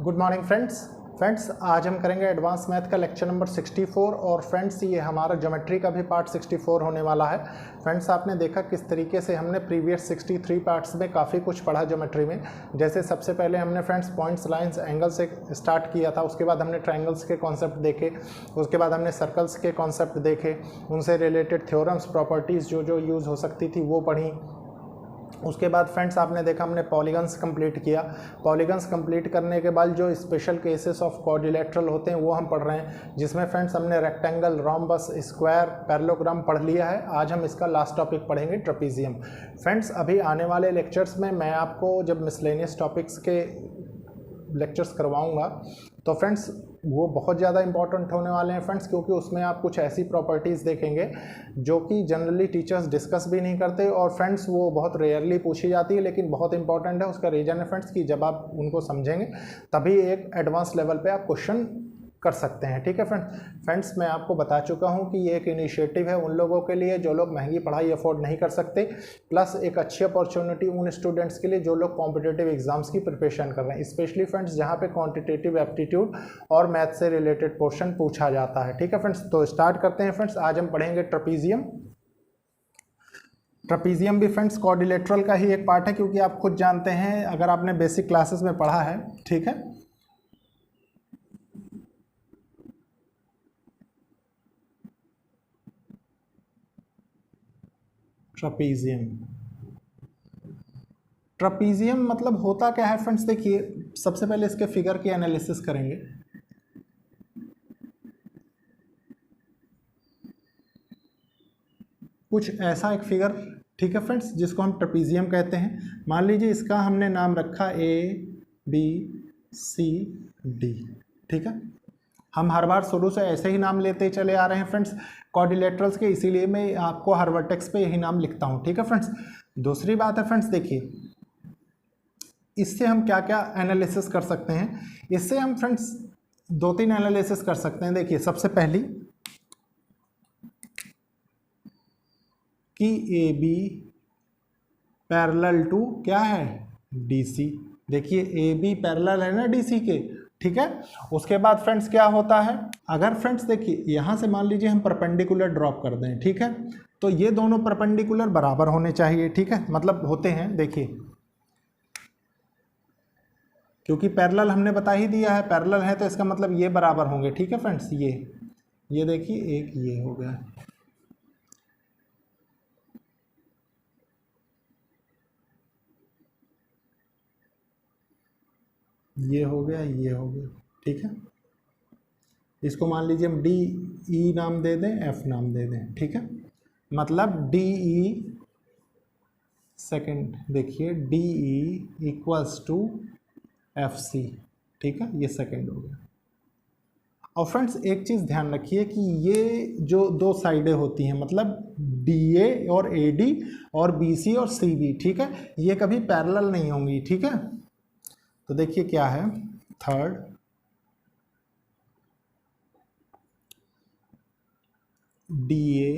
Good morning friends आज हम करेंगे एडवांस मैथ का लेक्चर नंबर 64 और फ्रेंड्स ये हमारा ज्योमेट्री का भी पार्ट 64 होने वाला है। फ्रेंड्स आपने देखा किस तरीके से हमने प्रीवियस 63 पार्ट्स में काफ़ी कुछ पढ़ा ज्योमेट्री में। जैसे सबसे पहले हमने फ्रेंड्स पॉइंट्स लाइंस एंगल से स्टार्ट किया था, उसके बाद हमने ट्रायंगल्स के कॉन्सेप्ट देखे, उसके बाद हमने सर्कल्स के कॉन्सेप्ट देखे, उनसे रिलेटेड थ्योरम्स प्रॉपर्टीज़ जो यूज़ हो सकती थी वो पढ़ी। उसके बाद फ्रेंड्स आपने देखा हमने पॉलीगन्स कंप्लीट किया। पॉलीगन्स कंप्लीट करने के बाद जो स्पेशल केसेस ऑफ क्वाड्रिलेटरल होते हैं वो हम पढ़ रहे हैं, जिसमें फ्रेंड्स हमने रेक्टेंगल, रोम्बस, स्क्वायर, पैरेललोग्राम पढ़ लिया है। आज हम इसका लास्ट टॉपिक पढ़ेंगे ट्रेपीजियम। फ्रेंड्स अभी आने वाले लेक्चर्स में मैं आपको जब मिसलेनियस टॉपिक्स के लेक्चर्स करवाऊंगा तो फ्रेंड्स वो बहुत ज़्यादा इंपॉर्टेंट होने वाले हैं फ्रेंड्स, क्योंकि उसमें आप कुछ ऐसी प्रॉपर्टीज़ देखेंगे जो कि जनरली टीचर्स डिस्कस भी नहीं करते और फ्रेंड्स वो बहुत रेयरली पूछी जाती है, लेकिन बहुत इंपॉर्टेंट है। उसका रीज़न है फ्रेंड्स कि जब आप उनको समझेंगे तभी एक एडवांस लेवल पे आप क्वेश्चन कर सकते हैं। ठीक है फ्रेंड्स मैं आपको बता चुका हूं कि ये एक इनिशिएटिव है उन लोगों के लिए जो लोग महंगी पढ़ाई अफोर्ड नहीं कर सकते, प्लस एक अच्छी अपॉर्चुनिटी उन स्टूडेंट्स के लिए जो लोग कॉम्पिटिटिव एग्जाम्स की प्रिपरेशन कर रहे हैं, स्पेशली फ्रेंड्स जहां पे क्वांटिटेटिव एप्टीट्यूड और मैथ से रिलेटेड पोर्शन पूछा जाता है। ठीक है फ्रेंड्स, तो स्टार्ट करते हैं फ्रेंड्स। आज हम पढ़ेंगे ट्रेपीजियम। ट्रेपीजियम भी फ्रेंड्स क्वाड्रिलेटरल का ही एक पार्ट है, क्योंकि आप खुद जानते हैं अगर आपने बेसिक क्लासेस में पढ़ा है। ठीक है, ट्रेपीजियम मतलब होता क्या है फ्रेंड्स, देखिए सबसे पहले इसके फिगर की एनालिसिस करेंगे। कुछ ऐसा एक फिगर, ठीक है फ्रेंड्स, जिसको हम ट्रेपीजियम कहते हैं। मान लीजिए इसका हमने नाम रखा ABCD। ठीक है, हम हर बार शुरू से ऐसे ही नाम लेते चले आ रहे हैं फ्रेंड्स क्वाड्रिलेटरल्स के, इसीलिए मैं आपको हर वर्टेक्स पे यही नाम लिखता हूं। ठीक है फ्रेंड्स, दूसरी बात है फ्रेंड्स, देखिए इससे हम क्या क्या एनालिसिस कर सकते हैं। इससे हम फ्रेंड्स दो तीन एनालिसिस कर सकते हैं। देखिए सबसे पहली कि AB पैरेलल टू क्या है, DC। देखिए AB पैरेलल है ना DC के। ठीक है, उसके बाद फ्रेंड्स क्या होता है, अगर फ्रेंड्स देखिए यहां से मान लीजिए हम परपेंडिकुलर ड्रॉप कर दें, ठीक है, तो ये दोनों परपेंडिकुलर बराबर होने चाहिए। ठीक है, मतलब होते हैं, देखिए क्योंकि पैरेलल हमने बता ही दिया है, पैरेलल है तो इसका मतलब ये बराबर होंगे। ठीक है फ्रेंड्स, ये देखिए एक ये हो गया, ये हो गया, ये हो गया। ठीक है, इसको मान लीजिए हम DE नाम दे दें, F नाम दे दें। ठीक है, मतलब DE सेकेंड, देखिए DE इक्वल्स टू FC। ठीक है, ये सेकेंड हो गया। और फ्रेंड्स एक चीज़ ध्यान रखिए कि ये जो दो साइडें होती हैं, मतलब DA और AD और BC और CB, ठीक है, ये कभी पैरेलल नहीं होंगी। ठीक है, तो देखिए क्या है, third DA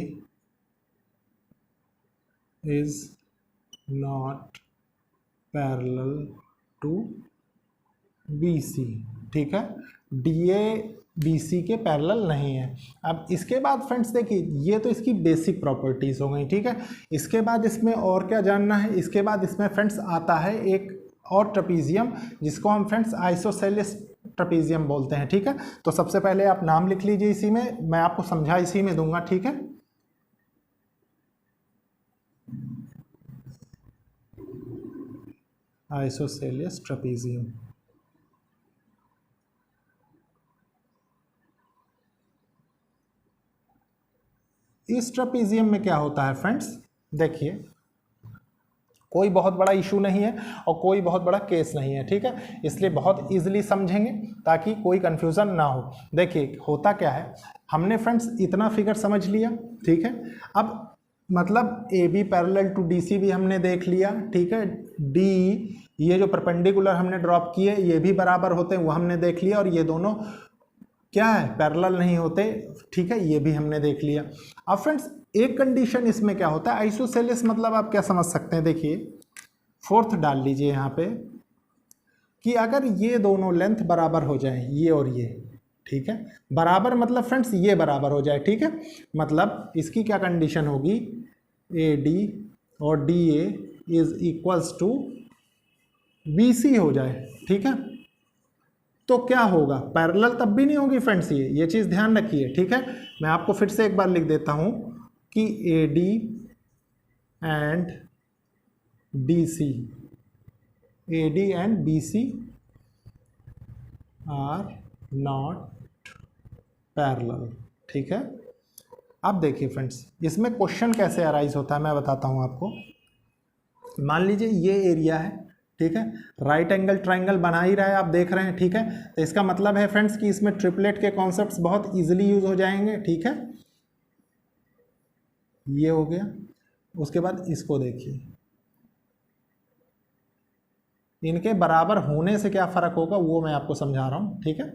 is not parallel to BC। ठीक है, DA BC के पैरेलल नहीं है। अब इसके बाद फ्रेंड्स देखिए ये तो इसकी बेसिक प्रॉपर्टीज हो गई। ठीक है, इसके बाद इसमें और क्या जानना है, इसके बाद इसमें फ्रेंड्स आता है एक और ट्रेपीजियम, जिसको हम फ्रेंड्स आइसोसेलेस ट्रेपीजियम बोलते हैं। ठीक है, तो सबसे पहले आप नाम लिख लीजिए इसी में, मैं आपको समझा इसी में दूंगा। ठीक है, आइसोसेलेस ट्रेपीजियम। इस ट्रेपीजियम में क्या होता है फ्रेंड्स, देखिए कोई बहुत बड़ा इशू नहीं है और कोई बहुत बड़ा केस नहीं है। ठीक है, इसलिए बहुत इजीली समझेंगे ताकि कोई कंफ्यूजन ना हो। देखिए होता क्या है, हमने फ्रेंड्स इतना फिगर समझ लिया। ठीक है, अब मतलब AB पैरेलल टू DC भी हमने देख लिया। ठीक है, DE ये जो परपेंडिकुलर हमने ड्रॉप किए ये भी बराबर होते हैं, वो हमने देख लिया, और ये दोनों क्या है, पैरेलल नहीं होते। ठीक है, ये भी हमने देख लिया। अब फ्रेंड्स एक कंडीशन इसमें क्या होता है, आइसोसेलेस मतलब आप क्या समझ सकते हैं, देखिए फोर्थ डाल लीजिए यहाँ पे कि अगर ये दोनों लेंथ बराबर हो जाए, ये और ये, ठीक है, बराबर मतलब फ्रेंड्स ये बराबर हो जाए, ठीक है, मतलब इसकी क्या कंडीशन होगी, ए डी और D A is equals to B C हो जाए, ठीक है, तो क्या होगा, पैरेलल तब भी नहीं होगी फ्रेंड्स, ये चीज़ ध्यान रखिए, ठीक है। मैं आपको फिर से एक बार लिख देता हूं कि A D and D C, A D and B C are not parallel, ठीक है। अब देखिए फ्रेंड्स, इसमें क्वेश्चन कैसे अराइज होता है मैं बताता हूं आपको। मान लीजिए ये एरिया है, ठीक है, राइट एंगल ट्राइंगल बना ही रहा है, आप देख रहे हैं, ठीक है, तो इसका मतलब है फ्रेंड्स कि इसमें ट्रिपलेट के कॉन्सेप्ट्स बहुत इजीली यूज हो जाएंगे, ठीक है। ये हो गया, उसके बाद इसको देखिए, इनके बराबर होने से क्या फर्क होगा वो मैं आपको समझा रहा हूं, ठीक है।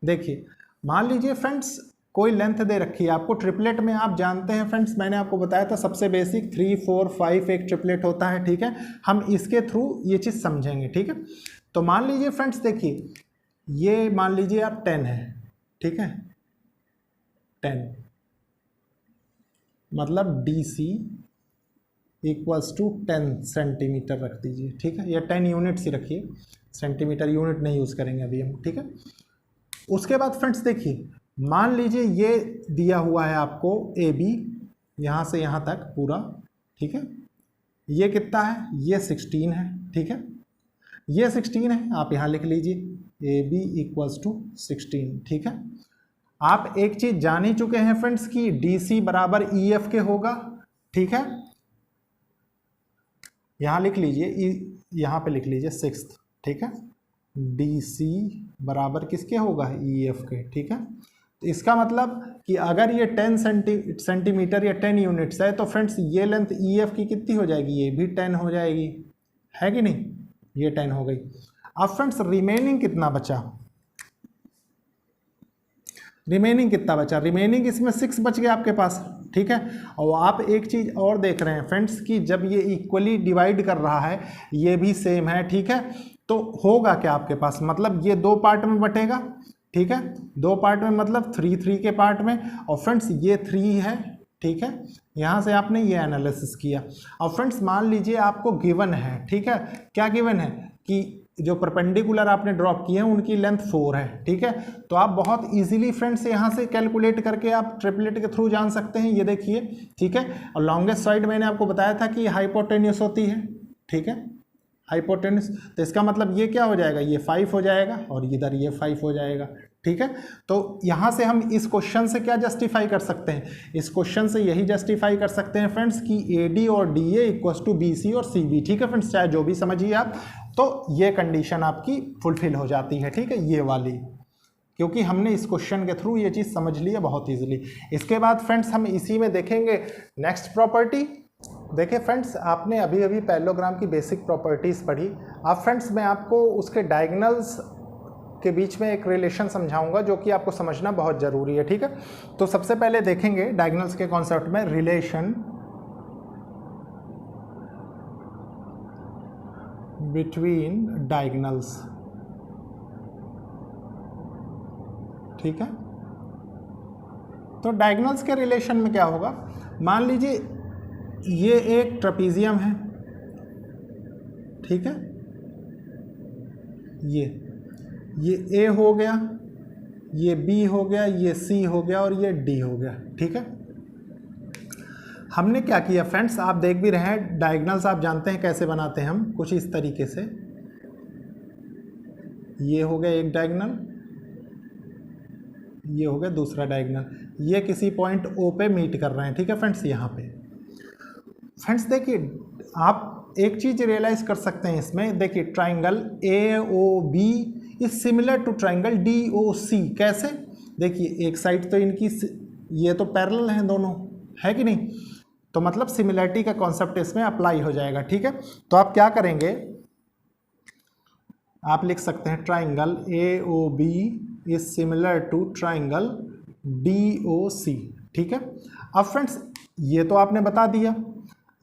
देखिए मान लीजिए फ्रेंड्स कोई लेंथ दे रखी है आपको, ट्रिपलेट में आप जानते हैं फ्रेंड्स, मैंने आपको बताया था सबसे बेसिक 3, 4, 5 एक ट्रिपलेट होता है, ठीक है, हम इसके थ्रू ये चीज़ समझेंगे, ठीक है। तो मान लीजिए फ्रेंड्स देखिए, ये मान लीजिए आप 10 है, ठीक है, 10 मतलब D C equals to 10 centimetre रख दीजिए, ठीक है, या 10 यूनिट्स ही रखिए, सेंटीमीटर यूनिट नहीं यूज़ करेंगे अभी हम, ठीक है। उसके बाद फ्रेंड्स देखिए, मान लीजिए ये दिया हुआ है आपको ए बी, यहाँ से यहाँ तक पूरा, ठीक है, ये कितना है, ये 16 है, ठीक है, ये 16 है, आप यहाँ लिख लीजिए ए बी इक्वल्स टू 16, ठीक है। आप एक चीज़ जान ही चुके हैं फ्रेंड्स कि डी सी बराबर ई एफ के होगा, ठीक है, यहाँ लिख लीजिए, यहाँ पे लिख लीजिए 6, ठीक है, डी सी बराबर किसके होगा, ई एफ के, ठीक है। तो इसका मतलब कि अगर ये 10 सेंटीमीटर या 10 यूनिट्स है तो फ्रेंड्स ये लेंथ ई एफ की कितनी हो जाएगी, ये भी 10 हो जाएगी, है कि नहीं, ये 10 हो गई। अब फ्रेंड्स रिमेनिंग कितना बचा, रिमेनिंग कितना बचा, रिमेनिंग इसमें 6 बच गया आपके पास, ठीक है। और आप एक चीज़ और देख रहे हैं फ्रेंड्स कि जब ये इक्वली डिवाइड कर रहा है, ये भी सेम है, ठीक है, तो होगा क्या आपके पास, मतलब ये 2 पार्ट में बटेगा, ठीक है, 2 पार्ट में मतलब 3, 3 के पार्ट में, और फ्रेंड्स ये 3 है, ठीक है, यहाँ से आपने ये एनालिसिस किया। और फ्रेंड्स मान लीजिए आपको गिवन है, ठीक है, क्या गिवन है कि जो परपेंडिकुलर आपने ड्रॉप किए हैं उनकी लेंथ 4 है, ठीक है, तो आप बहुत इजीली फ्रेंड्स यहाँ से कैलकुलेट करके आप ट्रिपलेट के थ्रू जान सकते हैं, ये देखिए, ठीक है। और लॉन्गेस्ट साइड मैंने आपको बताया था कि हाइपोटेन्यूस होती है, ठीक है, हाइपोटेन्यूस, तो इसका मतलब ये क्या हो जाएगा, ये 5 हो जाएगा और इधर ये 5 हो जाएगा, ठीक है। तो यहाँ से हम इस क्वेश्चन से क्या जस्टिफाई कर सकते हैं, इस क्वेश्चन से यही जस्टिफाई कर सकते हैं फ्रेंड्स कि ए डी और D A equals to B C और सी बी, ठीक है फ्रेंड्स, चाहे जो भी समझिए आप, तो ये कंडीशन आपकी फुलफिल हो जाती है, ठीक है, ये वाली, क्योंकि हमने इस क्वेश्चन के थ्रू ये चीज़ समझ ली है बहुत ईजिली। इसके बाद फ्रेंड्स हम इसी में देखेंगे नेक्स्ट प्रॉपर्टी। देखिए फ्रेंड्स, आपने अभी अभी पैरेललोग्राम की बेसिक प्रॉपर्टीज़ पढ़ी। अब फ्रेंड्स मैं आपको उसके डायगोनल्स के बीच में एक रिलेशन समझाऊंगा जो कि आपको समझना बहुत ज़रूरी है, ठीक है। तो सबसे पहले देखेंगे डायगोनल्स के कॉन्सेप्ट में रिलेशन बिटवीन डायगोनल्स, ठीक है। तो डायगोनल्स के रिलेशन में क्या होगा, मान लीजिए ये एक ट्रेपीजियम है, ठीक है, ये ए हो गया, ये बी हो गया, ये सी हो गया और ये डी हो गया, ठीक है। हमने क्या किया फ्रेंड्स, आप देख भी रहे हैं डायगोनल्स, आप जानते हैं कैसे बनाते हैं हम, कुछ इस तरीके से, ये हो गया एक डायगोनल, ये हो गया दूसरा डायगोनल, ये किसी पॉइंट ओ पे मीट कर रहे हैं, ठीक है फ्रेंड्स, यहाँ पे। फ्रेंड्स देखिए आप एक चीज़ रियलाइज कर सकते हैं इसमें, देखिए triangle A O B is similar to triangle D O C, कैसे, देखिए एक साइड तो इनकी ये तो पैरेलल हैं दोनों, है कि नहीं, तो मतलब सिमिलरिटी का कॉन्सेप्ट इसमें अप्लाई हो जाएगा, ठीक है। तो आप क्या करेंगे, आप लिख सकते हैं triangle A O B is similar to triangle D O C, ठीक है। अब फ्रेंड्स ये तो आपने बता दिया,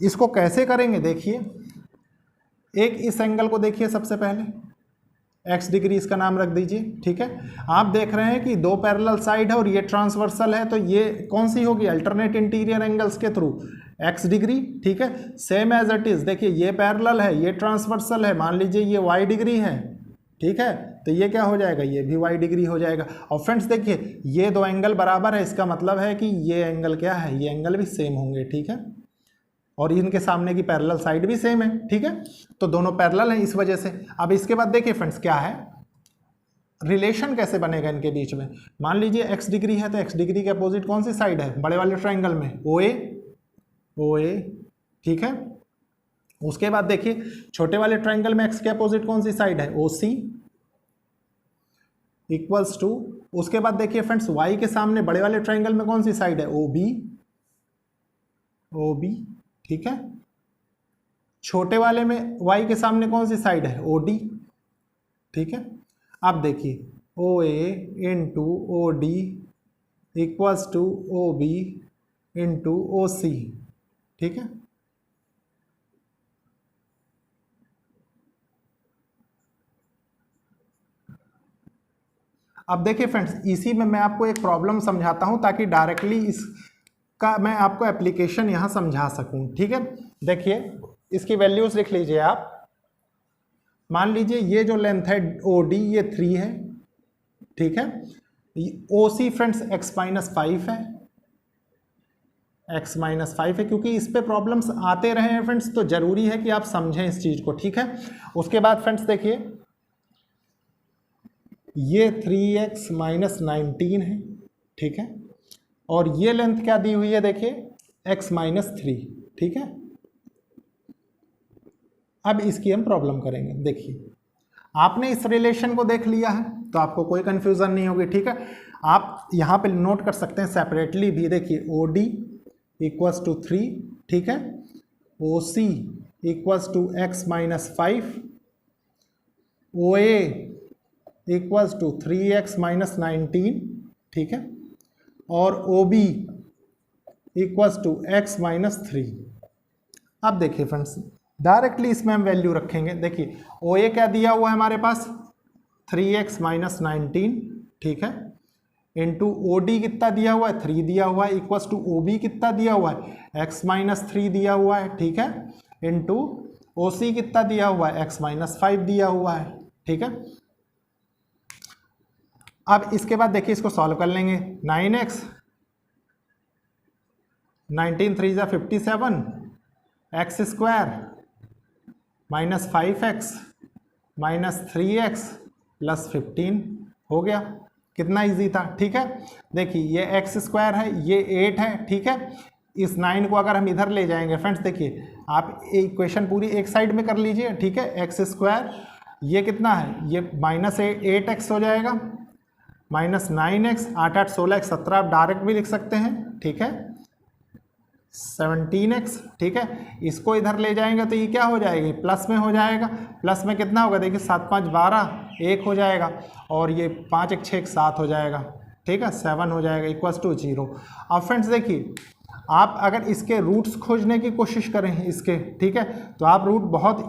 इसको कैसे करेंगे देखिए, एक इस एंगल को देखिए सबसे पहले, x डिग्री इसका नाम रख दीजिए, ठीक है। आप देख रहे हैं कि दो पैरेलल साइड है और ये ट्रांसवर्सल है, तो ये कौन सी होगी, अल्टरनेट इंटीरियर एंगल्स के थ्रू x डिग्री, ठीक है। सेम एज इट इज, देखिए ये पैरेलल है, ये ट्रांसवर्सल है, मान लीजिए ये y डिग्री है, ठीक है, तो ये क्या हो जाएगा, ये भी y डिग्री हो जाएगा। और फ्रेंड्स देखिए ये दो एंगल बराबर है, इसका मतलब है कि ये एंगल क्या है, ये एंगल भी सेम होंगे, ठीक है, और इनके सामने की पैरेलल साइड भी सेम है, ठीक है, तो दोनों पैरेलल हैं इस वजह से। अब इसके बाद देखिए फ्रेंड्स क्या है, रिलेशन कैसे बनेगा इनके बीच में। मान लीजिए x डिग्री है, तो x डिग्री के अपोजिट कौन सी साइड है, बड़े वाले ट्रायंगल में OA, ठीक है। उसके बाद देखिए छोटे वाले ट्रायंगल में x के अपोजिट कौन सी साइड है, OC इक्वल्स टू, उसके बाद देखिए फ्रेंड्स y के सामने बड़े वाले ट्रायंगल में कौन सी साइड है, OB, ठीक है। छोटे वाले में y के सामने कौन सी साइड है, OD, ठीक है। अब देखिए OA into OD equals to OB into OC, ठीक है। अब देखिए फ्रेंड्स इसी में मैं आपको एक प्रॉब्लम समझाता हूं ताकि डायरेक्टली इसका मैं आपको एप्लीकेशन यहां समझा सकूं, ठीक है। देखिए इसकी वैल्यूज लिख लीजिए आप। मान लीजिए ये जो लेंथ है OD ये 3 है, ठीक है। OC फ्रेंड्स x-5 है, x-5 है, क्योंकि इस पे प्रॉब्लम्स आते रहे हैं फ्रेंड्स, तो जरूरी है कि आप समझें इस चीज को, ठीक है। उसके बाद फ्रेंड्स देखिए ये 3x-19 है, ठीक है, और ये लेंथ क्या दी हुई है, देखिए x-3, ठीक है। अब इसकी हम प्रॉब्लम करेंगे। देखिए आपने इस रिलेशन को देख लिया है तो आपको कोई कंफ्यूजन नहीं होगी, ठीक है। आप यहाँ पे नोट कर सकते हैं सेपरेटली भी, देखिए OD इक्वल्स टू 3, ठीक है, OC equals to x-5, OA equals to 3x-19, ठीक है, और OB इक्वल्स टू x-3। अब देखिए फ्रेंड्स डायरेक्टली इसमें हम वैल्यू रखेंगे। देखिए OA क्या दिया हुआ है हमारे पास, 3x-19, ठीक है, इंटू OD कितना दिया हुआ है, 3 दिया हुआ है, इक्वल्स टू OB कितना दिया हुआ है, x-3 दिया हुआ है, ठीक है, इंटू OC कितना दिया हुआ है, x-5 दिया हुआ है, ठीक है। अब इसके बाद देखिए इसको सॉल्व कर लेंगे। 9x 19 3 × 57 x² minus 5x minus 3x plus 15 हो गया। कितना इजी था, ठीक है। देखिए ये x² है, ये 8 है, ठीक है। इस 9 को अगर हम इधर ले जाएंगे फ्रेंड्स, देखिए आप इक्वेशन पूरी एक साइड में कर लीजिए, ठीक है। x², ये कितना है, ये माइनस 8x हो जाएगा, माइनस 9x, 8 8 16 1 17, आप डायरेक्ट भी लिख सकते हैं, ठीक है। 17x, ठीक है। इसको इधर ले जाएंगे तो ये क्या हो जाएगी, प्लस में हो जाएगा। प्लस में कितना होगा, देखिए 7 5 12 1 हो जाएगा, और ये 5 1 6 7 हो जाएगा, ठीक है, 7 हो जाएगा, इक्वल्स टू 0। अब फ्रेंड्स देखिए आप अगर इसके रूट्स खोजने की कोशिश करें इसके, ठीक है, तो आप रूट बहुत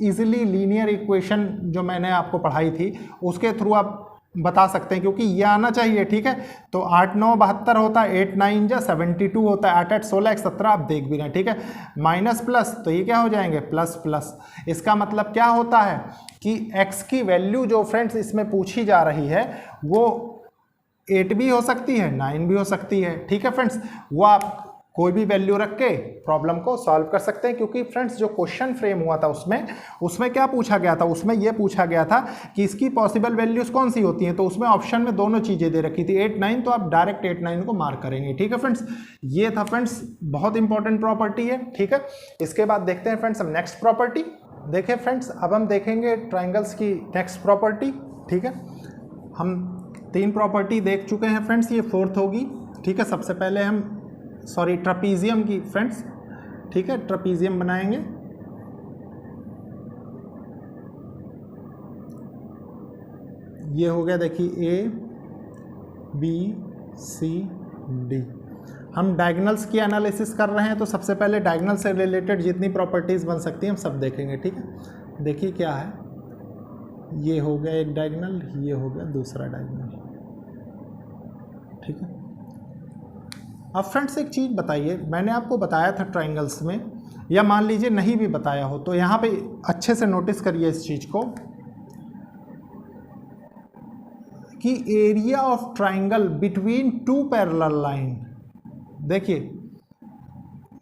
इजीली लीनियर इक्वेशन जो मैंने आपको पढ़ाई थी उसके थ्रू आप बता सकते हैं, क्योंकि ये आना चाहिए, ठीक है। तो 8 9 72 होता है, 8 9 जा 72 होता है, 8 8 16 1 17, आप देख भी रहे हैं, ठीक है। माइनस प्लस तो ये क्या हो जाएंगे, प्लस प्लस। इसका मतलब क्या होता है कि x की वैल्यू जो फ्रेंड्स इसमें पूछी जा रही है वो 8 भी हो सकती है, 9 भी हो सकती है, ठीक है फ्रेंड्स। वो आप कोई भी वैल्यू रख के प्रॉब्लम को सॉल्व कर सकते हैं, क्योंकि फ्रेंड्स जो क्वेश्चन फ्रेम हुआ था उसमें क्या पूछा गया था, उसमें यह पूछा गया था कि इसकी पॉसिबल वैल्यूज कौन सी होती हैं। तो उसमें ऑप्शन में दोनों चीज़ें दे रखी थी, 8 9, तो आप डायरेक्ट 8 9 को मार्क करेंगे, ठीक है फ्रेंड्स। ये था फ्रेंड्स बहुत इंपॉर्टेंट प्रॉपर्टी है, ठीक है। इसके बाद देखते हैं फ्रेंड्स हम नेक्स्ट प्रॉपर्टी। देखिए फ्रेंड्स अब हम देखेंगे ट्राइंगल्स की नेक्स्ट प्रॉपर्टी, ठीक है। हम 3 प्रॉपर्टी देख चुके हैं फ्रेंड्स, ये 4th होगी, ठीक है। सबसे पहले हम ट्रपीजियम की फ्रेंड्स, ठीक है, ट्रपीजियम बनाएंगे। ये हो गया देखिए A B C D। हम डायगोनल्स की एनालिसिस कर रहे हैं, तो सबसे पहले डायगोनल से रिलेटेड जितनी प्रॉपर्टीज बन सकती हैं हम सब देखेंगे, ठीक है। देखिए क्या है, ये हो गया एक डायगोनल, ये हो गया दूसरा डायगोनल, ठीक है। अब फ्रेंड्स एक चीज़ बताइए, मैंने आपको बताया था ट्राइंगल्स में, या मान लीजिए नहीं भी बताया हो तो यहाँ पे अच्छे से नोटिस करिए इस चीज़ को कि area of triangle between two parallel line, देखिए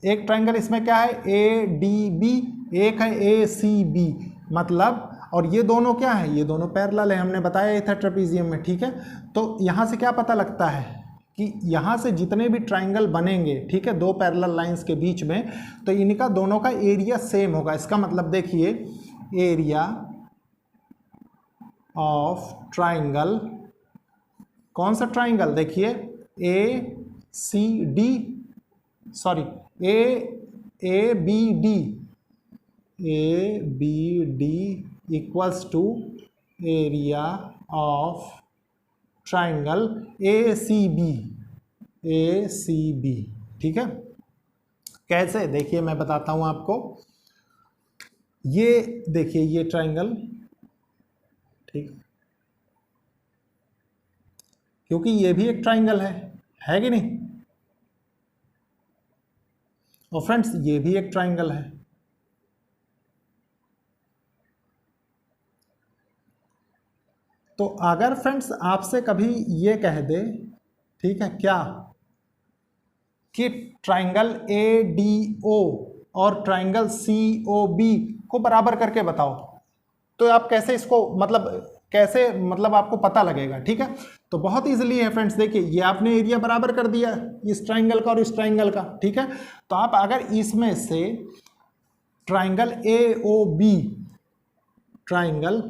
एक ट्राइंगल इसमें क्या है, ए डी बी, एक है ए सी बी, मतलब और ये दोनों क्या है, ये दोनों पैरेलल है, हमने बताया था ट्रेपीजियम में, ठीक है। तो यहाँ से क्या पता लगता है कि यहाँ से जितने भी ट्राइंगल बनेंगे, ठीक है, दो पैरेलल लाइंस के बीच में, तो इनका दोनों का एरिया सेम होगा। इसका मतलब देखिए एरिया ऑफ ट्राइंगल, कौन सा ट्राइंगल, देखिए A C D, sorry A B D equals to area of triangle A C B, ठीक है। कैसे, देखिए मैं बताता हूं आपको, ये देखिए ये ट्राइंगल, ठीक, क्योंकि ये भी एक ट्राइंगल है कि नहीं, और फ्रेंड्स ये भी एक ट्राइंगल है, तो अगर फ्रेंड्स आपसे कभी ये कह दे, ठीक है, क्या कि ट्राइंगल ए डी ओ और ट्राइंगल सी ओ बी को बराबर करके बताओ, तो आप कैसे इसको मतलब आपको पता लगेगा, ठीक है। तो बहुत इजीली है फ्रेंड्स, देखिए ये आपने एरिया बराबर कर दिया इस ट्राइंगल का और इस ट्राइंगल का, ठीक है। तो आप अगर इसमें से triangle A O B, triangle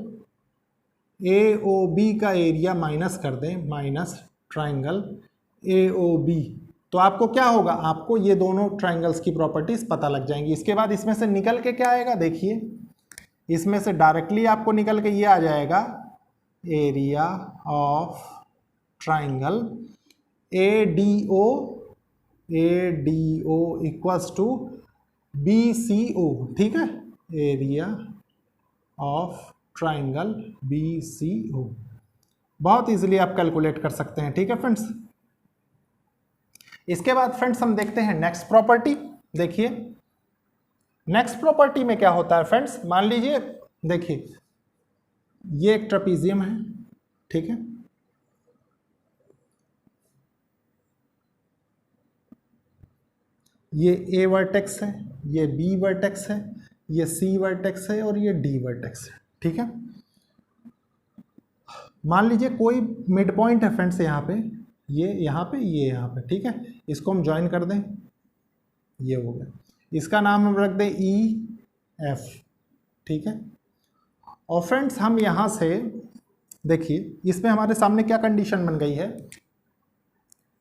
A O B का एरिया माइनस कर दें, minus triangle A O B, तो आपको क्या होगा, आपको ये दोनों ट्राइंगल्स की प्रॉपर्टीज पता लग जाएंगी। इसके बाद इसमें से निकल के क्या आएगा, देखिए इसमें से डायरेक्टली आपको निकल के ये आ जाएगा area of triangle A D O equals to B C O, ठीक है, area of triangle B C O, बहुत इजीली आप कैलकुलेट कर सकते हैं, ठीक है फ्रेंड्स। इसके बाद फ्रेंड्स हम देखते हैं नेक्स्ट प्रॉपर्टी। देखिए नेक्स्ट प्रॉपर्टी में क्या होता है फ्रेंड्स, मान लीजिए देखिए ये एक ट्रेपीजियम है, ठीक है, ये ए वर्टेक्स है, ये बी वर्टेक्स है, ये सी वर्टेक्स है और ये डी वर्टेक्स है, ठीक है। मान लीजिए कोई मिड पॉइंट है फ्रेंड्स यहाँ पे, ये यहाँ पे, ये यहाँ पे, ठीक है, इसको हम ज्वाइन कर दें, ये हो गया, इसका नाम हम रख दें ई एफ, ठीक है। और फ्रेंड्स हम यहाँ से देखिए इसमें हमारे सामने क्या कंडीशन बन गई है,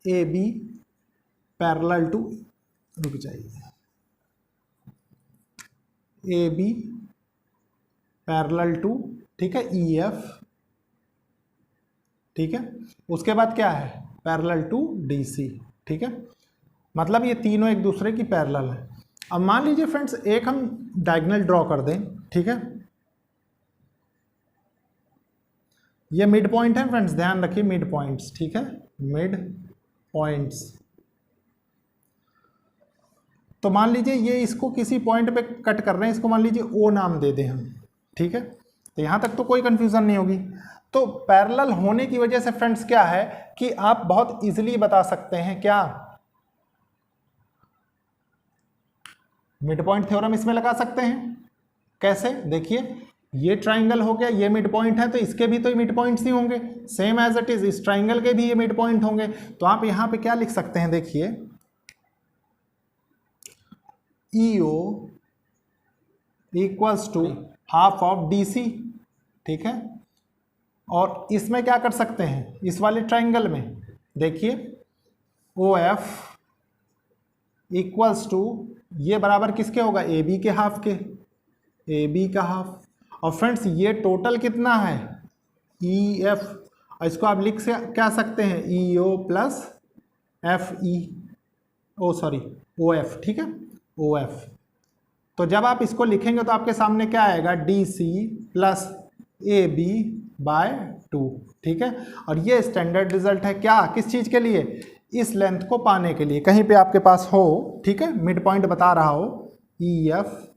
ए बी पैरेलल टू, रुक जाइए, ए बी पैरेलल टू, ठीक है, ई एफ, ठीक है, उसके बाद क्या है पैरेलल टू डी सी, ठीक है, मतलब ये तीनों एक दूसरे की पैरेलल है। अब मान लीजिए फ्रेंड्स एक हम डायगोनल ड्रॉ कर दें, ठीक है, ये मिड पॉइंट है फ्रेंड्स, ध्यान रखिए मिड पॉइंट्स, ठीक है, मिड पॉइंट्स। तो मान लीजिए ये इसको किसी पॉइंट पे कट कर रहे हैं, इसको मान लीजिए ओ नाम दे दें हम, ठीक है, तो यहाँ तक तो कोई कंफ्यूजन नहीं होगी। तो पैरेलल होने की वजह से फ्रेंड्स क्या है कि आप बहुत इजीली बता सकते हैं, क्या मिड पॉइंट थ्योरम इसमें लगा सकते हैं। कैसे, देखिए ये ट्राइंगल हो गया, ये मिड पॉइंट है, तो इसके भी तो मिड पॉइंट्स ही होंगे, सेम एज इट इज इस ट्राइंगल के भी ये मिड पॉइंट होंगे। तो आप यहाँ पे क्या लिख सकते हैं, देखिए EO equals to half of DC, ठीक है। और इसमें क्या कर सकते हैं, इस वाले ट्राइंगल में देखिए OF इक्वल्स टू, ये बराबर किसके होगा, AB के हाफ के, AB का हाफ। और फ्रेंड्स ये टोटल कितना है EF, और इसको आप लिख से क्या सकते हैं EO plus FE, oh sorry OF, ठीक है, OF। तो जब आप इसको लिखेंगे तो आपके सामने क्या आएगा DC plus A B by 2, ठीक है। और ये स्टैंडर्ड रिजल्ट है क्या, किस चीज़ के लिए, इस लेंथ को पाने के लिए। कहीं पे आपके पास हो, ठीक है, मिड पॉइंट बता रहा हो, E F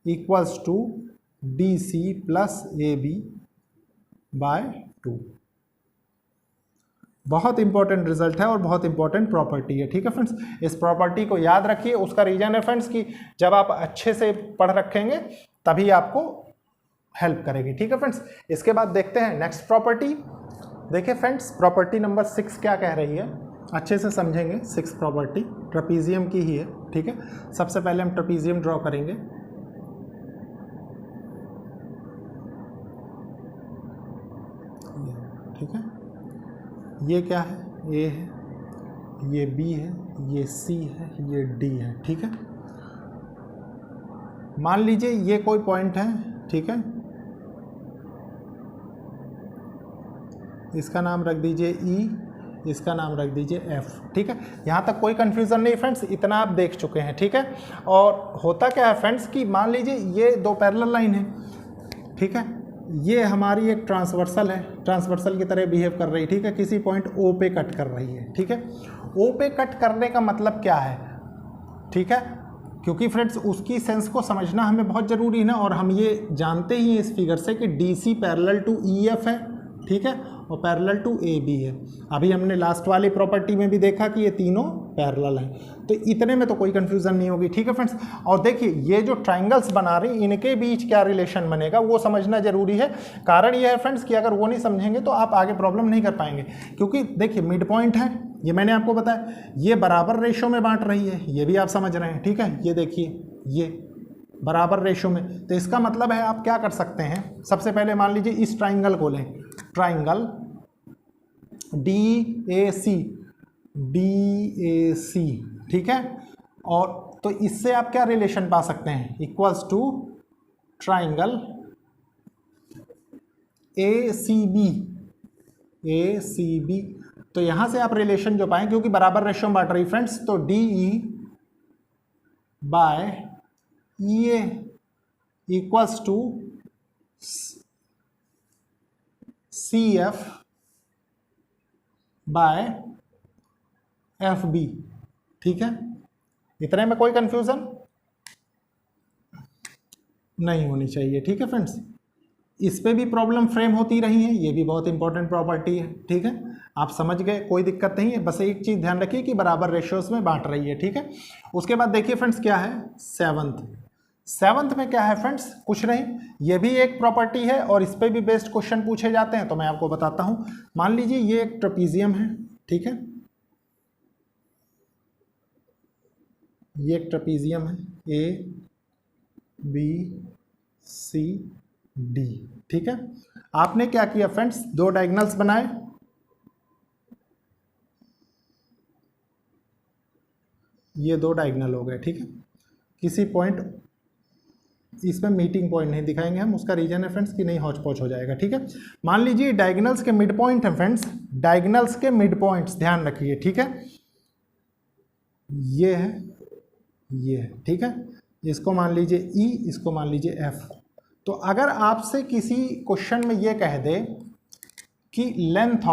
equals to D C plus A B by 2। बहुत इंपॉर्टेंट रिजल्ट है और बहुत इंपॉर्टेंट प्रॉपर्टी है, ठीक है फ्रेंड्स। इस प्रॉपर्टी को याद रखिए। उसका रीजन है फ्रेंड्स कि जब आप अच्छे से पढ़ रखेंगे तभी आपको हेल्प करेगी, ठीक है फ्रेंड्स। इसके बाद देखते हैं नेक्स्ट प्रॉपर्टी। देखिए फ्रेंड्स, प्रॉपर्टी नंबर 6 क्या कह रही है, अच्छे से समझेंगे। 6 प्रॉपर्टी ट्रेपीजियम की ही है, ठीक है। सबसे पहले हम ट्रेपीजियम ड्रॉ करेंगे। ठीक है, ये क्या है, ए है, ये बी है, ये सी है, ये डी है, ठीक है। मान लीजिए ये कोई पॉइंट है, ठीक है, इसका नाम रख दीजिए ई, इसका नाम रख दीजिए एफ, ठीक है। यहाँ तक कोई कन्फ्यूज़न नहीं फ्रेंड्स, इतना आप देख चुके हैं, ठीक है। और होता क्या है फ्रेंड्स कि मान लीजिए ये दो पैरेलल लाइन है, ठीक है, ये हमारी एक ट्रांसवर्सल है, ट्रांसवर्सल की तरह बिहेव कर रही है, ठीक है, किसी पॉइंट ओ पे कट कर रही है, ठीक है। ओ पे कट करने का मतलब क्या है, ठीक है, क्योंकि फ्रेंड्स उसकी सेंस को समझना हमें बहुत ज़रूरी है ना। और हम ये जानते ही हैं इस फिगर से कि D C parallel to E F है, ठीक है, और पैरेलल टू ए बी है। अभी हमने लास्ट वाली प्रॉपर्टी में भी देखा कि ये तीनों पैरेलल हैं, तो इतने में तो कोई कंफ्यूजन नहीं होगी, ठीक है फ्रेंड्स। और देखिए ये जो ट्राइंगल्स बना रही इनके बीच क्या रिलेशन बनेगा वो समझना जरूरी है। कारण ये है फ्रेंड्स कि अगर वो नहीं समझेंगे तो आप आगे प्रॉब्लम नहीं कर पाएंगे। क्योंकि देखिए मिड पॉइंट है, ये मैंने आपको बताया, ये बराबर रेशो में बांट रही है, ये भी आप समझ रहे हैं, ठीक है। ये देखिए ये बराबर रेशो में, तो इसका मतलब है आप क्या कर सकते हैं, सबसे पहले मान लीजिए इस ट्राइंगल को लें, ट्राइंगल डी ए सी, ठीक है। और तो इससे आप क्या रिलेशन पा सकते हैं, equals to triangle A C B. तो यहां से आप रिलेशन जो पाएं, क्योंकि बराबर रेशो में बांट रही फ्रेंड्स, तो D E by E A equals to C F by F B, ठीक है। इतने में कोई कंफ्यूजन नहीं होनी चाहिए, ठीक है फ्रेंड्स। इस पे भी प्रॉब्लम फ्रेम होती रही है, ये भी बहुत इंपॉर्टेंट प्रॉपर्टी है, ठीक है। आप समझ गए, कोई दिक्कत नहीं है, बस एक चीज़ ध्यान रखिए कि बराबर रेशियोज में बांट रही है, ठीक है। उसके बाद देखिए फ्रेंड्स क्या है, सेवंथ में क्या है फ्रेंड्स, कुछ नहीं, ये भी एक प्रॉपर्टी है और इस पे भी बेस्ड क्वेश्चन पूछे जाते हैं, तो मैं आपको बताता हूँ। मान लीजिए ये एक ट्रेपीजियम है, ठीक है, ये एक ट्रेपीजियम है, ए बी सी डी, ठीक है। आपने क्या किया फ्रेंड्स, दो डायगोनल्स बनाए, ये दो डायगोनल हो गए, ठीक है। किसी पॉइंट, इसमें मीटिंग पॉइंट नहीं दिखाएंगे हम, उसका रीजन है फ्रेंड्स कि नहीं हौच पौच हो जाएगा, ठीक है। मान लीजिए डायगोनल्स के मिड पॉइंट है फ्रेंड्स, डायगोनल्स के मिड पॉइंट्स ध्यान रखिए, ठीक है, ये है, ये है, ठीक है। इसको मान लीजिए ई, इसको मान लीजिए एफ। तो अगर आपसे किसी क्वेश्चन में ये कह दे कि लेंथ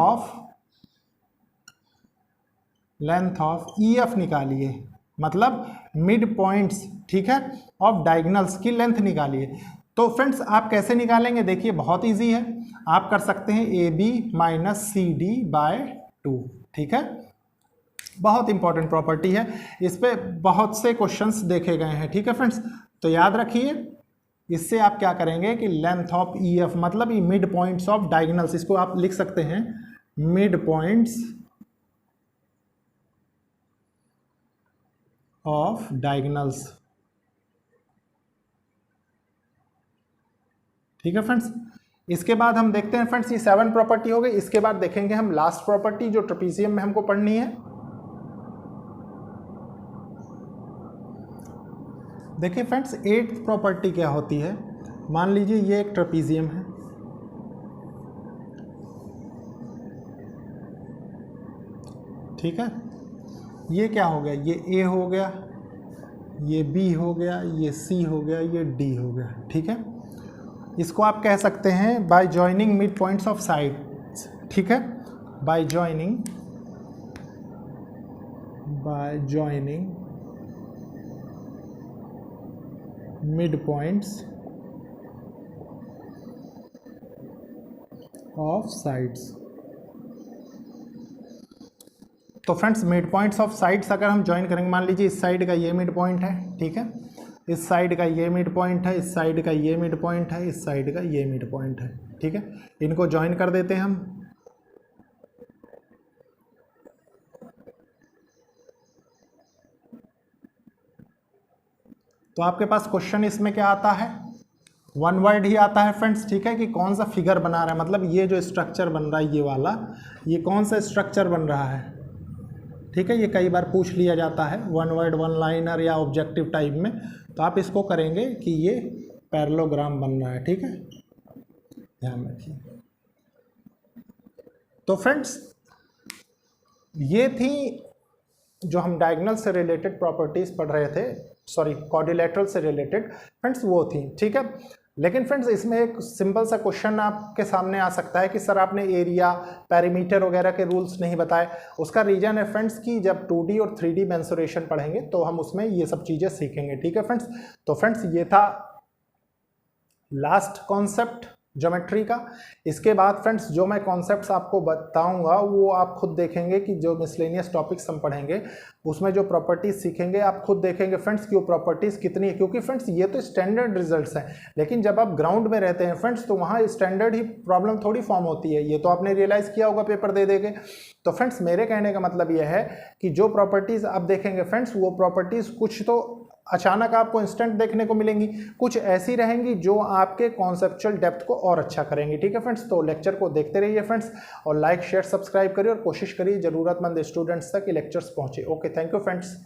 ऑफ ई एफ निकालिए, मतलब मिड पॉइंट्स, ठीक है, ऑफ डायगोनल्स की लेंथ निकालिए, तो फ्रेंड्स आप कैसे निकालेंगे, देखिए बहुत इजी है। आप कर सकते हैं A B minus C D by 2, ठीक है। बहुत इंपॉर्टेंट प्रॉपर्टी है, इस पे बहुत से क्वेश्चंस देखे गए हैं, ठीक है फ्रेंड्स। तो याद रखिए, इससे आप क्या करेंगे कि लेंथ ऑफ ई एफ मतलब ये मिड पॉइंट्स ऑफ डायगोनल्स, इसको आप लिख सकते हैं मिड पॉइंट्स ऑफ डायगोनल्स, ठीक है फ्रेंड्स। इसके बाद हम देखते हैं फ्रेंड्स, ये 7 प्रॉपर्टी हो गई। इसके बाद देखेंगे हम लास्ट प्रॉपर्टी जो ट्रेपीजियम में हमको पढ़नी है। देखिए फ्रेंड्स 8th प्रॉपर्टी क्या होती है, मान लीजिए ये एक ट्रेपीजियम है, ठीक है, ये क्या हो गया, ये ए हो गया, ये बी हो गया, ये सी हो गया, ये डी हो गया, ठीक है। इसको आप कह सकते हैं by joining mid points of sides, ठीक है, by joining mid points of sides. तो friends mid points of sides अगर हम ज्वाइन करेंगे, मान लीजिए इस साइड का ये मिड पॉइंट है, ठीक है, इस साइड का ये मिड पॉइंट है, इस साइड का ये मिड पॉइंट है, इस साइड का ये मिड पॉइंट है, ठीक है, इनको ज्वाइन कर देते हैं हम। तो आपके पास क्वेश्चन इसमें क्या आता है, वन वर्ड ही आता है फ्रेंड्स, ठीक है, कि कौन सा फिगर बना रहा है, मतलब ये जो स्ट्रक्चर बन रहा है ये वाला, ये कौन सा स्ट्रक्चर बन रहा है, ठीक है, ये कई बार पूछ लिया जाता है वन वर्ड वन लाइनर या ऑब्जेक्टिव टाइप में। तो आप इसको करेंगे कि ये पैरेललोग्राम बन रहा है, ठीक है, ध्यान रखिए। तो फ्रेंड्स ये थी जो हम डायगोनल से रिलेटेड प्रॉपर्टीज पढ़ रहे थे, सॉरी क्वाड्रिलेटरल से रिलेटेड फ्रेंड्स वो थी, ठीक है। लेकिन फ्रेंड्स इसमें एक सिंपल सा क्वेश्चन आपके सामने आ सकता है कि सर आपने एरिया, पेरीमीटर वगैरह के रूल्स नहीं बताए। उसका रीजन है फ्रेंड्स कि जब 2D और 3D मेंसुरेशन पढ़ेंगे तो हम उसमें ये सब चीज़ें सीखेंगे, ठीक है फ्रेंड्स। तो फ्रेंड्स ये था लास्ट कॉन्सेप्ट ज्योमेट्री का। इसके बाद फ्रेंड्स जो मैं कॉन्सेप्ट्स आपको बताऊंगा वो आप खुद देखेंगे कि जो मिसलेनियस टॉपिक्स हम पढ़ेंगे उसमें जो प्रॉपर्टीज सीखेंगे आप खुद देखेंगे फ्रेंड्स कि वो प्रॉपर्टीज कितनी है, क्योंकि फ्रेंड्स ये तो स्टैंडर्ड रिजल्ट्स हैं, लेकिन जब आप ग्राउंड में रहते हैं फ्रेंड्स तो वहाँ स्टैंडर्ड ही प्रॉब्लम थोड़ी फॉर्म होती है, ये तो आपने रियलाइज़ किया होगा पेपर दे देके। तो फ्रेंड्स मेरे कहने का मतलब ये है कि जो प्रॉपर्टीज़ आप देखेंगे फ्रेंड्स वो प्रॉपर्टीज़ कुछ तो अचानक आपको इंस्टेंट देखने को मिलेंगी, कुछ ऐसी रहेंगी जो आपके कॉन्सेप्चुअल डेप्थ को और अच्छा करेंगी, ठीक है फ्रेंड्स। तो लेक्चर को देखते रहिए फ्रेंड्स और लाइक शेयर सब्सक्राइब करिए और कोशिश करिए ज़रूरतमंद स्टूडेंट्स तक ये लेक्चर्स पहुंचे। Okay, thank you friends.